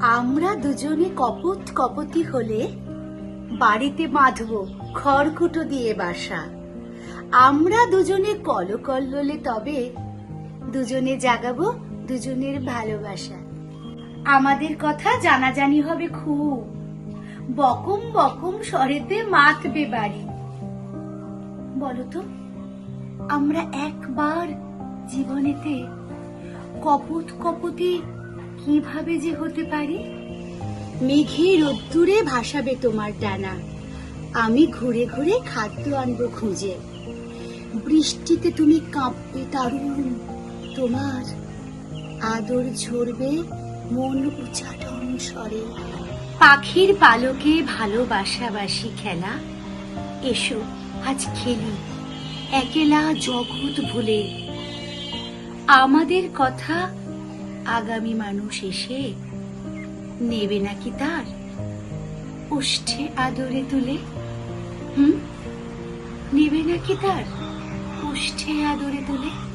আমরা দুজনে কপত কপতি হলে বাড়িতে বাঁধব খড়কুটো দিয়ে বাসা। আমরা দুজনে কলকল্লোলে তবে দুজনে জাগাবো দুজনের ভালোবাসা। আমাদের কথা জানাজানি হবে খুব, বকম বকম স্বরেতে মাতবে বাড়ি। বলতো আমরা একবার জীবনেতে কপত কপতি কিভাবে যে হতে পারি? মেঘের রোদ্দুরে ভাসাবে তোমার ডানা, আমি ঘুরে ঘুরে খাদ্য আনবো খুঁজে। বৃষ্টিতে তুমি কাঁপবে দারুণ, তোমার আদর ঝরবে মন উচ্চাটন স্বরে। পাখির পালকে ভালোবাসাবাসি খেলা, এসো আজ খেলি একেলা জগৎ ভুলে। আমাদের কথা আগামী মানুষ এসে নেবে নাকি তার ওষ্ঠে আদরে তুলে? নেবে নাকি তার ওষ্ঠে আদরে তুলে?